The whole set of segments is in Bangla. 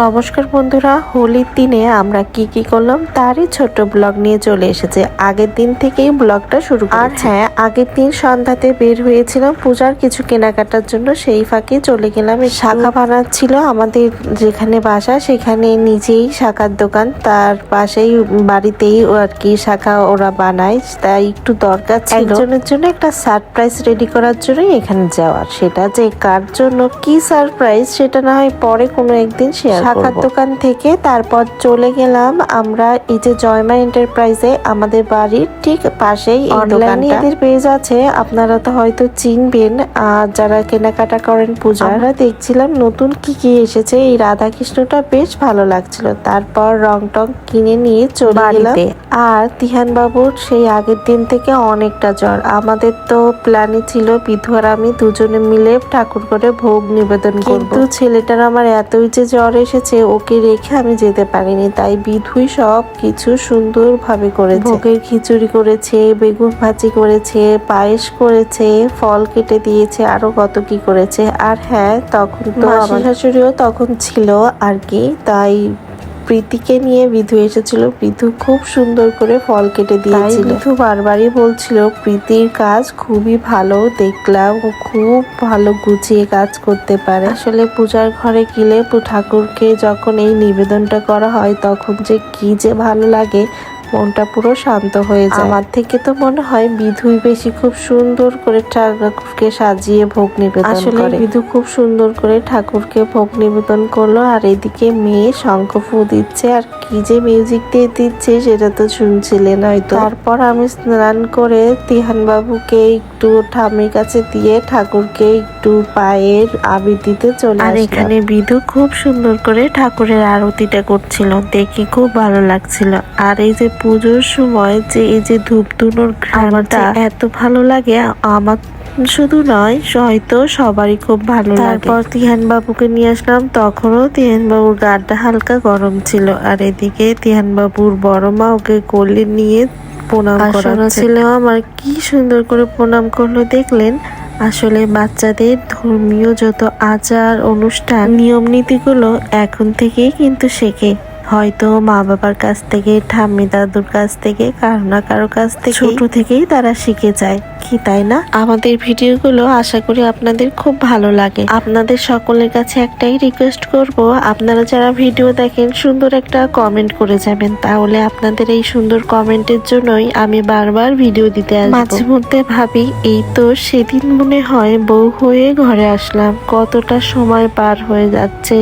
নমস্কার বন্ধুরা, হোলির দিনে আমরা কি করলাম তারই ছোট ব্লগ নিয়ে চলে এসেছে। আগের দিন থেকেই ব্লগটা শুরু করেছি। আর হ্যাঁ, আগের দিন সন্ধ্যাতে বের হয়েছিলাম পূজার কিছু কেনাকাটার জন্য। সেই ফাঁকে চলে গেলাম। শাখা বানাচ্ছিল আমাদের যেখানে বাসা, সেখানে নিজেই শাখার দোকান, তার পাশেই বাড়িতেই আর কি শাখা ওরা বানায়, তাই একটু দরকার ছিল একজনের জন্য একটা সারপ্রাইজ রেডি করার জন্য এখানে যাওয়ার। সেটা যে কার জন্য কি সারপ্রাইজ সেটা না হয় পরে কোনো একদিন শাখার দোকান থেকে তারপর চলে গেলাম আমরা এই যে জয়মা এন্টারপ্রাইজে, আমাদের বাড়ির ঠিক পাশেই এই দোকানটা। এদের পেজ আছে, আপনারা তো হয়তো চিনবেন যারা কেনাকাটা করেন পূজা। আমরা দেখছিলাম নতুন কি এসেছে, এই রাধা কৃষ্ণটা বেশ ভালো লাগছিল। তারপর রং টং কিনে নিয়ে চলে গেলাম। আর তিহান বাবুর সেই আগের দিন থেকে অনেকটা জ্বর। আমাদের তো প্ল্যানই ছিল বিধু আর আমি দুজনে মিলে ঠাকুর করে ভোগ নিবেদন করব, কিন্তু ছেলেটার আমার এতই যে জ্বর এসেছে, ওকে রেখে আমি যেতে পারিনি। তাই বিধুই সব কিছু সুন্দরভাবে করেছে। ভোগের খিচুড়ি করেছে, বেগুন ভাজি করেছে, পায়েস করেছে, ফল কেটে দিয়েছে, আরো কত কি করেছে। আর হ্যাঁ, তখন তো আমার শাশুড়িও তখন ছিল আর কি, তাই প্রীতিকে নিয়ে বিধু এসেছিল। বিধু খুব সুন্দর করে ফল কেটে দিয়েছিল। বিধু বারবারই বলছিল প্রীতির কাজ খুবই ভালো, দেখলাম ও খুব ভালো গুছিয়ে কাজ করতে পারে। আসলে পূজার ঘরে গেলে ঠাকুরকে যখন এই নিবেদনটা করা হয় তখন যে ভালো লাগে, মনটা পুরো শান্ত হয়ে যায়। আমার থেকে তো মনে হয় বিধুই বেশি খুব সুন্দর করে ঠাকুরকে সাজিয়ে ভোগ নিবেদন করে। আসলে বিধু খুব সুন্দর করে ঠাকুরকে ভোগ নিবেদন করলো। আর এদিকে মেয়ে শঙ্খ ফু দিচ্ছে, আর কি যে মিউজিক দিয়ে দিচ্ছে সেটা তো শুনছিলেন হয়তো। তারপর আমি স্নান করে তিহান বাবুকে একটু ঠাম্মির কাছে দিয়ে ঠাকুরকে একটু পায়ের আবির দিতে চলে আসলাম। আর এখানে বিধু খুব সুন্দর করে ঠাকুরের আরতিটা করছিল, দেখে খুব ভালো লাগছিল। আর এই যে পুজোর সময় যে এই যে ধূপ ধুনোর ঘ্রাণটা এত ভালো লাগে, আমার শুধু নয় হয়তো সবারই খুব ভালো লাগে। তারপর তিহান বাবুকে নিয়ে আসলাম, তখনও তিহান বাবুর গাটা হালকা গরম ছিল। আর এদিকে তিহান বাবুর বড় মা ওকে কোলে নিয়ে প্রণাম করাচ্ছিল। আমার কি সুন্দর করে প্রণাম করলো দেখলেন। আসলে বাচ্চাদের ধর্মীয় যত আচার অনুষ্ঠান নিয়ম নীতিগুলো এখন থেকেই কিন্তু শেখে। হয়তো মা বাবার কাছ থেকে, ঠাম্মি দাদুর কাছ থেকে, কারো না কারো কাছ থেকে ছোট থেকেই তারা শিখে যায়, কি তাই না? আমাদের ভিডিওগুলো আশা করি আপনাদের খুব ভালো লাগে। আপনাদের সকলের কাছে একটাই রিকোয়েস্ট করব, আপনারা যারা ভিডিও দেখেন সুন্দর একটা কমেন্ট করে যাবেন, তাহলে আপনাদের এই সুন্দর কমেন্টের জন্যই আমি বারবার ভিডিও দিতে আসবো। মাঝে মধ্যে ভাবি এই তো সেদিন মনে হয় বউ হয়ে ঘরে আসলাম, কতটা সময় পার হয়ে যাচ্ছে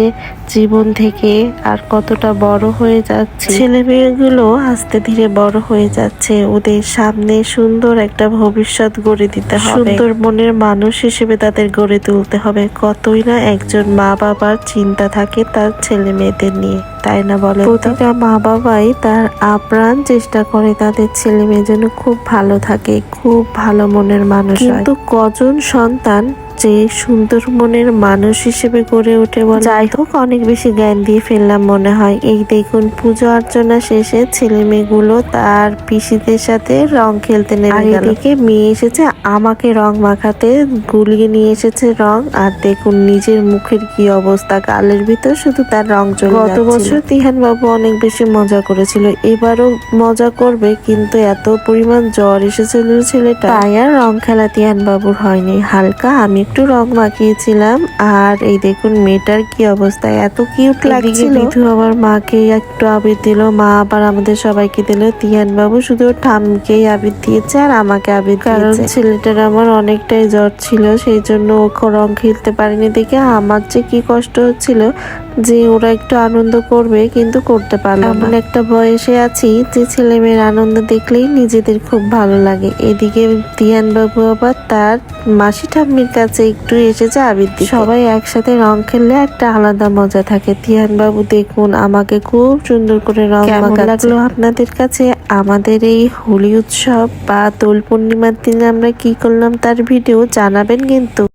জীবন থেকে, আর কতটা বড় হয়ে যাচ্ছে। ছেলে মেয়েগুলো আস্তে ধীরে বড় হয়ে যাচ্ছে, ওদের সামনে সুন্দর একটা ভবিষ্যৎ গড়ে দিতে হবে, সুন্দর মনের মানুষ হিসেবে তাদের গড়ে তুলতে হবে। কতই না একজন মা বাবার চিন্তা থাকে তার ছেলে মেয়েদের নিয়ে, তাই না বলে? প্রতিটা মা বাবাই তার আপ্রাণ চেষ্টা করে তাদের ছেলে মেয়ে যেন খুব ভালো থাকে, খুব ভালো মনের মানুষ হয়। কিন্তু কজন সন্তান যে সুন্দর মনের মানুষ হিসেবে গড়ে ওঠে? যাই হোক, অনেক বেশি জ্ঞান দিয়ে ফেললাম মনে হয়। এই দেখুন পুজো অর্চনা শেষে ছেলে মেয়েগুলো তার পিসিদের সাথে রং খেলতে নেমে গেল। এদিকে মেয়ে এসেছে আমাকে রং মাখাতে, গুলিয়ে নিয়ে এসেছে রং। আর দেখুন নিজের মুখের কি অবস্থা, গালের ভিতর শুধু তার রং চলে যাচ্ছে। গত বছর তিহান বাবু অনেক বেশি মজা করেছিল, এবারও মজা করবে, কিন্তু এত পরিমাণ জ্বর এসেছিল ছেলেটা, তাই আর রং খেলা তিহান বাবুর হয়নি। হালকা আমি একটু রং মাখিয়েছিলাম। আর এই দেখুন মেয়েটার কি অবস্থা, এত কিউট লাগছিল। বিধু আমার মাকে একটু আবির দিল, মা আবার আমাদের সবাইকে দিল। তিহান বাবু শুধু ঠাম্মিকেই আবির দিয়েছে আর আমাকে আবির দিয়েছে, কারণ ছেলেটার আমার অনেকটাই জ্বর ছিল, সেই জন্য ও রং খেলতে পারিনি। দেখে আমার যে কি কষ্ট হচ্ছিল যে ওরা একটু আনন্দ করবে কিন্তু করতে পারলাম না। এমন একটা বয়সে আছি যে ছেলে মেয়ের আনন্দ দেখলেই নিজেদের খুব ভালো লাগে। এদিকে তিহান বাবু আবার তার মাসি ঠাম্মির কাছে একটু এসেছে আবির দিতে। সবাই একসাথে রং খেললে একটা আলাদা মজা থাকে। তিহান বাবু দেখুন আমাকে খুব সুন্দর করে রং মাখাচ্ছে। লাগলো আপনাদের কাছে আমাদের এই হোলি উৎসব বা দোল পূর্ণিমার দিনে আমরা কি করলাম তার ভিডিও জানাবেন কিন্তু।